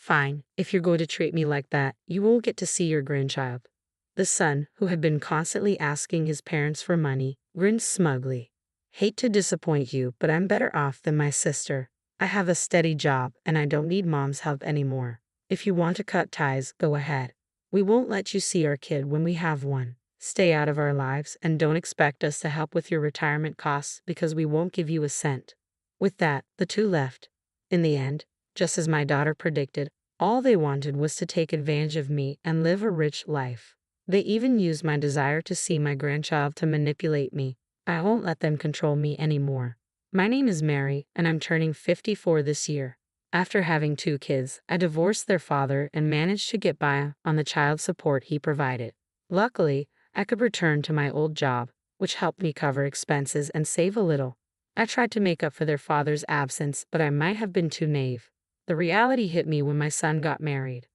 Fine, if you're going to treat me like that, you won't get to see your grandchild. The son, who had been constantly asking his parents for money, grinned smugly. Hate to disappoint you, but I'm better off than my sister. I have a steady job, and I don't need mom's help anymore. If you want to cut ties, go ahead. We won't let you see our kid when we have one. Stay out of our lives and don't expect us to help with your retirement costs because we won't give you a cent. With that, the two left. In the end, just as my daughter predicted, all they wanted was to take advantage of me and live a rich life. They even used my desire to see my grandchild to manipulate me. I won't let them control me anymore. My name is Mary, and I'm turning 54 this year. After having 2 kids, I divorced their father and managed to get by on the child support he provided. Luckily, I could return to my old job, which helped me cover expenses and save a little. I tried to make up for their father's absence, but I might have been too naive. The reality hit me when my son got married.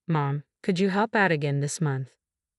Mom, could you help out again this month?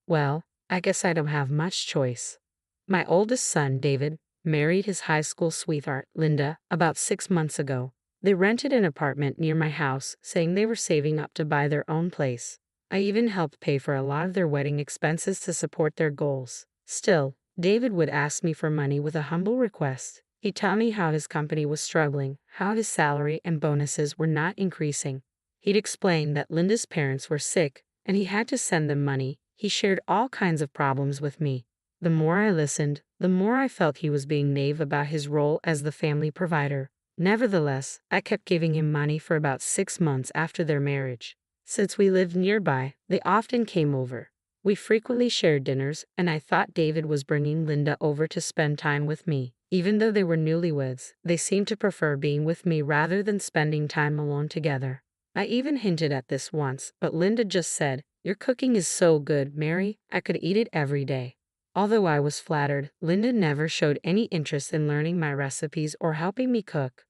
Well, I guess I don't have much choice. My oldest son, David, married his high school sweetheart, Linda, about 6 months ago. They rented an apartment near my house, saying they were saving up to buy their own place. I even helped pay for a lot of their wedding expenses to support their goals. Still, David would ask me for money with a humble request. He'd tell me how his company was struggling, how his salary and bonuses were not increasing. He'd explain that Linda's parents were sick, and he had to send them money. He shared all kinds of problems with me. The more I listened, the more I felt he was being naive about his role as the family provider. Nevertheless, I kept giving him money for about 6 months after their marriage. Since we lived nearby, they often came over. We frequently shared dinners, and I thought David was bringing Linda over to spend time with me. Even though they were newlyweds, they seemed to prefer being with me rather than spending time alone together. I even hinted at this once, but Linda just said, "Your cooking is so good, Mary, I could eat it every day." Although I was flattered, Linda never showed any interest in learning my recipes or helping me cook.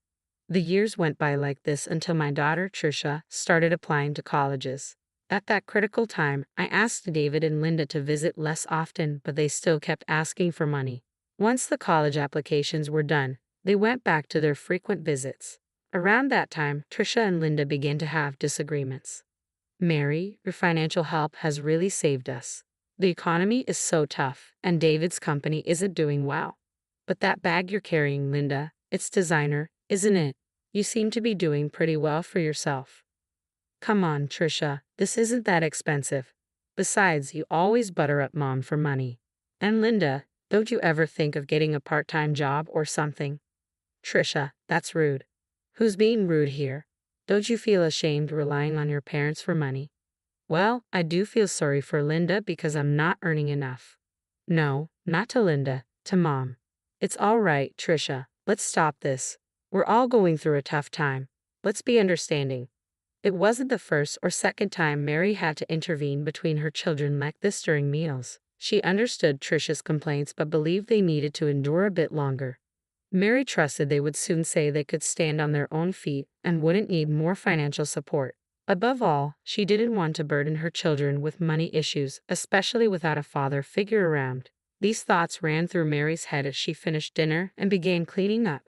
The years went by like this until my daughter, Trisha, started applying to colleges. At that critical time, I asked David and Linda to visit less often, but they still kept asking for money. Once the college applications were done, they went back to their frequent visits. Around that time, Trisha and Linda began to have disagreements. "Mary, your financial help has really saved us. The economy is so tough, and David's company isn't doing well. But that bag you're carrying, Linda, it's designer, isn't it? You seem to be doing pretty well for yourself." "Come on, Trisha, this isn't that expensive. Besides, you always butter up Mom for money. And Linda, don't you ever think of getting a part-time job or something?" "Trisha, that's rude." "Who's being rude here? Don't you feel ashamed relying on your parents for money?" "Well, I do feel sorry for Linda because I'm not earning enough." "No, not to Linda, to Mom." "It's all right, Trisha. Let's stop this. We're all going through a tough time. Let's be understanding." It wasn't the first or second time Mary had to intervene between her children like this during meals. She understood Trisha's complaints but believed they needed to endure a bit longer. Mary trusted they would soon say they could stand on their own feet and wouldn't need more financial support. Above all, she didn't want to burden her children with money issues, especially without a father figure around. These thoughts ran through Mary's head as she finished dinner and began cleaning up.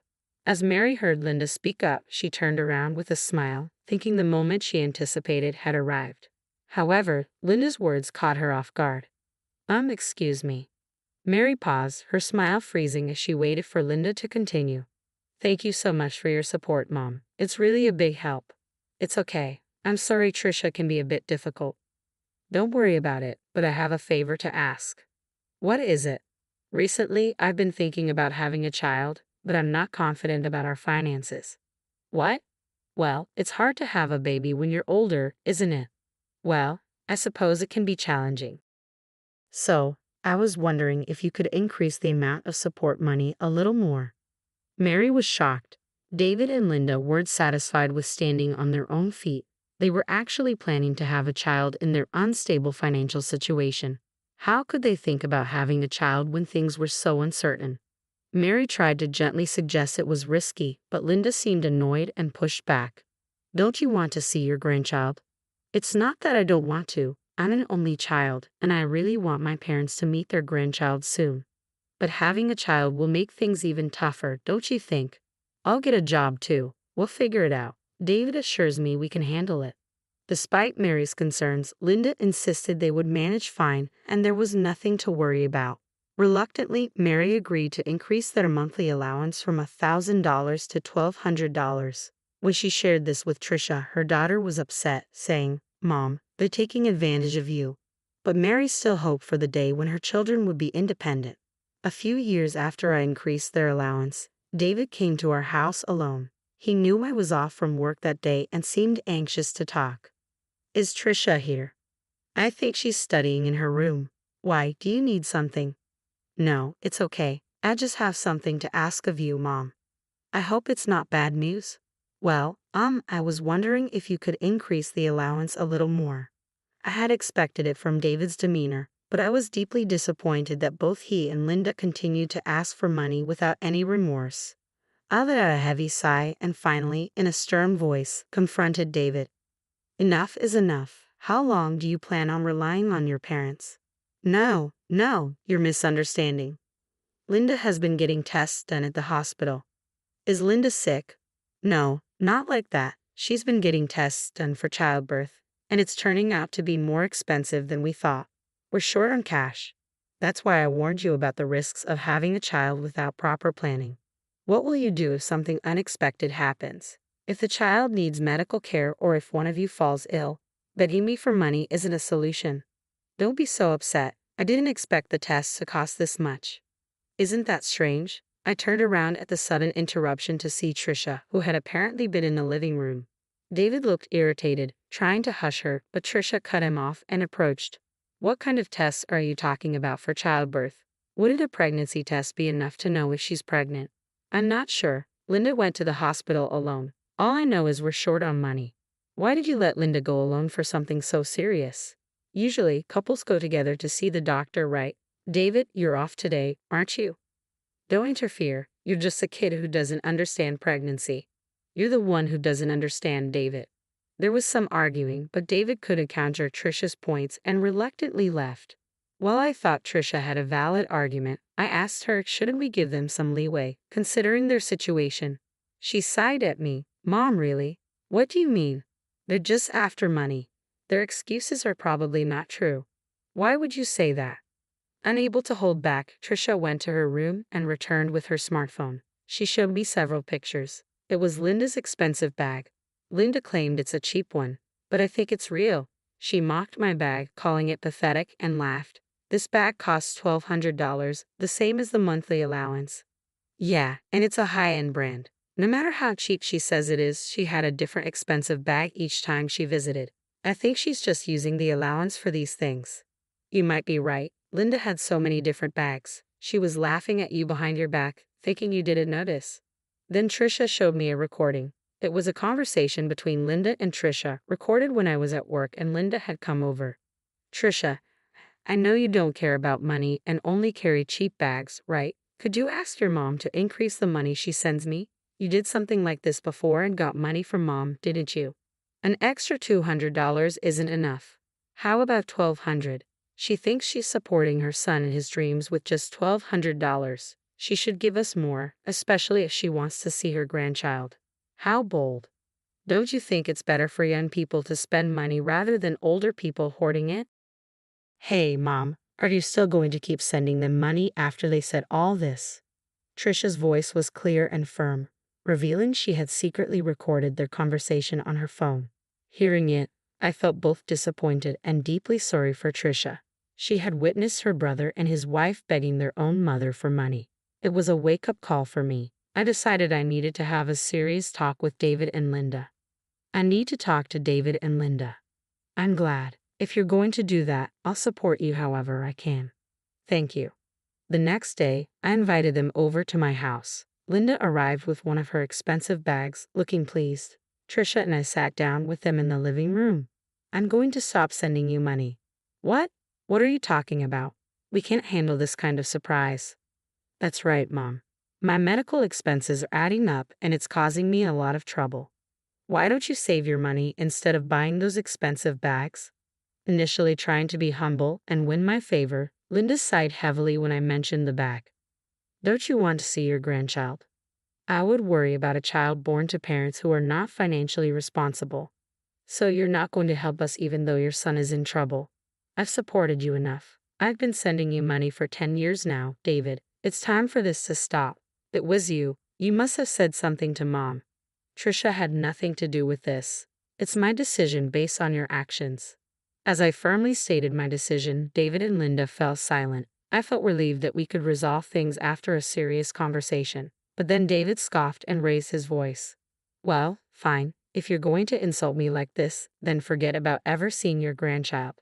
As Mary heard Linda speak up, she turned around with a smile, thinking the moment she anticipated had arrived. However, Linda's words caught her off guard. Excuse me." Mary paused, her smile freezing as she waited for Linda to continue. "Thank you so much for your support, Mom. It's really a big help." "It's okay. I'm sorry Trisha can be a bit difficult." "Don't worry about it, but I have a favor to ask." "What is it?" "Recently, I've been thinking about having a child, but I'm not confident about our finances." "What?" "Well, it's hard to have a baby when you're older, isn't it?" "Well, I suppose it can be challenging. So, I was wondering if you could increase the amount of support money a little more." Mary was shocked. David and Linda weren't satisfied with standing on their own feet. They were actually planning to have a child in their unstable financial situation. How could they think about having a child when things were so uncertain? Mary tried to gently suggest it was risky, but Linda seemed annoyed and pushed back. "Don't you want to see your grandchild?" "It's not that I don't want to. I'm an only child, and I really want my parents to meet their grandchild soon. But having a child will make things even tougher, don't you think? I'll get a job too. We'll figure it out. David assures me we can handle it." Despite Mary's concerns, Linda insisted they would manage fine and there was nothing to worry about. Reluctantly, Mary agreed to increase their monthly allowance from $1,000 to $1,200. When she shared this with Trisha, her daughter was upset, saying, "Mom, they're taking advantage of you." But Mary still hoped for the day when her children would be independent. A few years after I increased their allowance, David came to our house alone. He knew I was off from work that day and seemed anxious to talk. "Is Trisha here?" "I think she's studying in her room." "Why, do you need something?" "No, it's okay. I just have something to ask of you, Mom." "I hope it's not bad news." "Well, I was wondering if you could increase the allowance a little more." I had expected it from David's demeanor, but I was deeply disappointed that both he and Linda continued to ask for money without any remorse. I let out a heavy sigh and finally, in a stern voice, confronted David. "Enough is enough. How long do you plan on relying on your parents?" No, you're misunderstanding. Linda has been getting tests done at the hospital." "Is Linda sick?" "No, not like that. She's been getting tests done for childbirth, and it's turning out to be more expensive than we thought. We're short on cash. That's why I warned you about the risks of having a child without proper planning. What will you do if something unexpected happens? If the child needs medical care or if one of you falls ill, begging me for money isn't a solution." "Don't be so upset. I didn't expect the tests to cost this much." "Isn't that strange?" I turned around at the sudden interruption to see Trisha, who had apparently been in the living room. David looked irritated, trying to hush her, but Trisha cut him off and approached. "What kind of tests are you talking about for childbirth? Wouldn't a pregnancy test be enough to know if she's pregnant?" "I'm not sure. Linda went to the hospital alone. All I know is we're short on money." "Why did you let Linda go alone for something so serious? Usually, couples go together to see the doctor, right? David, you're off today, aren't you?" "Don't interfere. You're just a kid who doesn't understand pregnancy." "You're the one who doesn't understand, David." There was some arguing, but David couldn't counter Trisha's points and reluctantly left. While I thought Trisha had a valid argument, I asked her, shouldn't we give them some leeway, considering their situation? She sighed at me. "Mom, really? What do you mean? They're just after money. Their excuses are probably not true." "Why would you say that?" Unable to hold back, Trisha went to her room and returned with her smartphone. She showed me several pictures. It was Linda's expensive bag. Linda claimed it's a cheap one, but I think it's real. She mocked my bag, calling it pathetic, and laughed. "This bag costs $1,200, the same as the monthly allowance." "Yeah, and it's a high-end brand. No matter how cheap she says it is, she had a different expensive bag each time she visited. I think she's just using the allowance for these things." "You might be right. Linda had so many different bags. She was laughing at you behind your back, thinking you didn't notice." Then Trisha showed me a recording. It was a conversation between Linda and Trisha, recorded when I was at work and Linda had come over. "Trisha, I know you don't care about money and only carry cheap bags, right? Could you ask your mom to increase the money she sends me? You did something like this before and got money from mom, didn't you? An extra $200 isn't enough. How about $1,200? She thinks she's supporting her son in his dreams with just $1,200. She should give us more, especially if she wants to see her grandchild." How bold. Don't you think it's better for young people to spend money rather than older people hoarding it? "Hey, Mom, are you still going to keep sending them money after they said all this?" Trisha's voice was clear and firm, revealing she had secretly recorded their conversation on her phone. Hearing it, I felt both disappointed and deeply sorry for Trisha. She had witnessed her brother and his wife begging their own mother for money. It was a wake-up call for me. I decided I needed to have a serious talk with David and Linda. I need to talk to David and Linda. "I'm glad. If you're going to do that, I'll support you however I can." "Thank you." The next day, I invited them over to my house. Linda arrived with one of her expensive bags, looking pleased. Trisha and I sat down with them in the living room. "I'm going to stop sending you money." "What? What are you talking about? We can't handle this kind of surprise." "That's right, Mom. My medical expenses are adding up and it's causing me a lot of trouble. Why don't you save your money instead of buying those expensive bags?" Initially trying to be humble and win my favor, Linda sighed heavily when I mentioned the bag. "Don't you want to see your grandchild?" I would worry about a child born to parents who are not financially responsible. So you're not going to help us even though your son is in trouble? I've supported you enough. I've been sending you money for 10 years now, David. It's time for this to stop. It was you. You must have said something to Mom. Trisha had nothing to do with this. It's my decision based on your actions. As I firmly stated my decision, David and Linda fell silent. I felt relieved that we could resolve things after a serious conversation. But then David scoffed and raised his voice. Well, fine. If you're going to insult me like this, then forget about ever seeing your grandchild.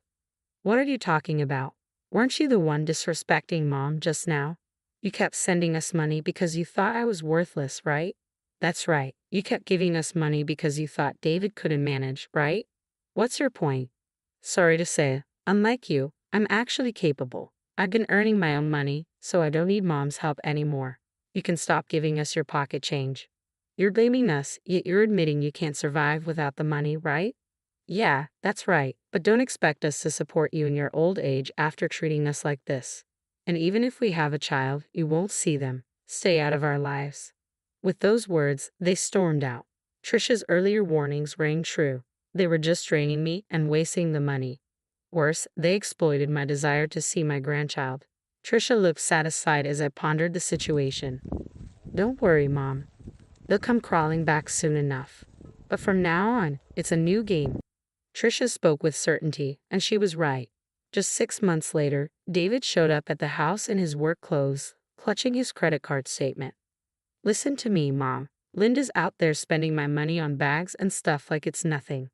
What are you talking about? Weren't you the one disrespecting Mom just now? You kept sending us money because you thought I was worthless, right? That's right. You kept giving us money because you thought David couldn't manage, right? What's your point? Sorry to say, unlike you, I'm actually capable. I've been earning my own money, so I don't need Mom's help anymore. You can stop giving us your pocket change. You're blaming us, yet you're admitting you can't survive without the money, right? Yeah, that's right, but don't expect us to support you in your old age after treating us like this. And even if we have a child, you won't see them. Stay out of our lives. With those words, they stormed out. Trisha's earlier warnings rang true. They were just draining me and wasting the money. Worse, they exploited my desire to see my grandchild. Trisha looked satisfied as I pondered the situation. Don't worry, Mom. They'll come crawling back soon enough. But from now on, it's a new game. Trisha spoke with certainty, and she was right. Just 6 months later, David showed up at the house in his work clothes, clutching his credit card statement. Listen to me, Mom. Linda's out there spending my money on bags and stuff like it's nothing.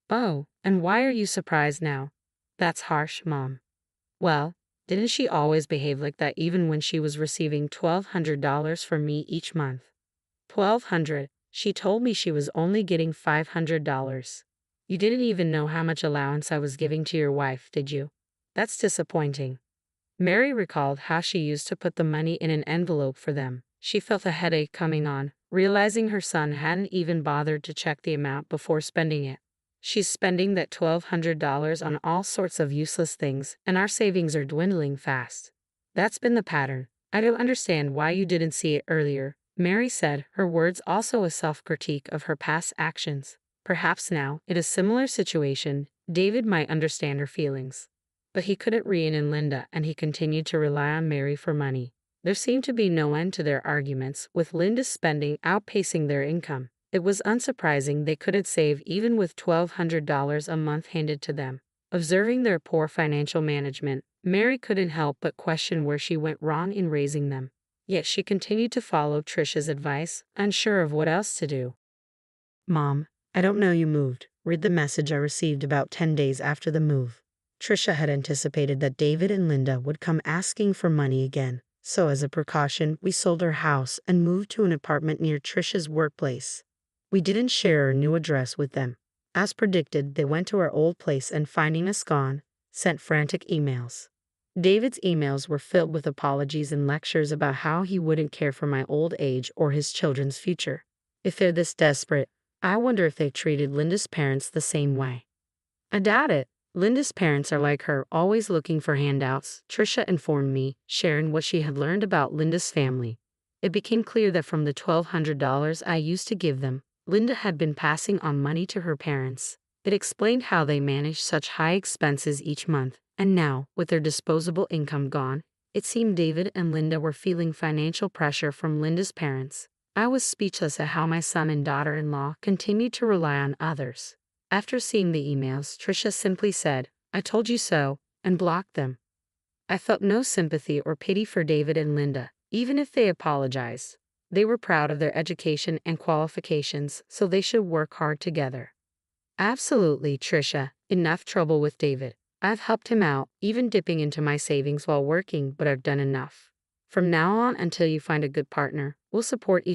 Oh, and why are you surprised now? That's harsh, Mom. Well, didn't she always behave like that even when she was receiving $1,200 from me each month? $1,200. She told me she was only getting $500. You didn't even know how much allowance I was giving to your wife, did you? That's disappointing. Mary recalled how she used to put the money in an envelope for them. She felt a headache coming on, realizing her son hadn't even bothered to check the amount before spending it. She's spending that $1,200 on all sorts of useless things, and our savings are dwindling fast. That's been the pattern. I don't understand why you didn't see it earlier, Mary said, her words also a self-critique of her past actions. Perhaps now, in a similar situation, David might understand her feelings. But he couldn't rein in Linda, and he continued to rely on Mary for money. There seemed to be no end to their arguments, with Linda's spending outpacing their income. It was unsurprising they couldn't save even with $1,200 a month handed to them. Observing their poor financial management, Mary couldn't help but question where she went wrong in raising them. Yet she continued to follow Trisha's advice, unsure of what else to do. Mom, I don't know you moved. Read the message I received about 10 days after the move. Trisha had anticipated that David and Linda would come asking for money again, so as a precaution, we sold our house and moved to an apartment near Trisha's workplace. We didn't share our new address with them. As predicted, they went to our old place and, finding us gone, sent frantic emails. David's emails were filled with apologies and lectures about how he wouldn't care for my old age or his children's future. If they're this desperate, I wonder if they treated Linda's parents the same way. I doubt it. Linda's parents are like her, always looking for handouts, Trisha informed me, sharing what she had learned about Linda's family. It became clear that from the $1,200 I used to give them, Linda had been passing on money to her parents. It explained how they managed such high expenses each month, and now, with their disposable income gone, it seemed David and Linda were feeling financial pressure from Linda's parents. I was speechless at how my son and daughter-in-law continued to rely on others. After seeing the emails, Trisha simply said, "I told you so," and blocked them. I felt no sympathy or pity for David and Linda, even if they apologized. They were proud of their education and qualifications, so they should work hard together. Absolutely, Trisha. Enough trouble with David. I've helped him out, even dipping into my savings while working, but I've done enough. From now on until you find a good partner, we'll support each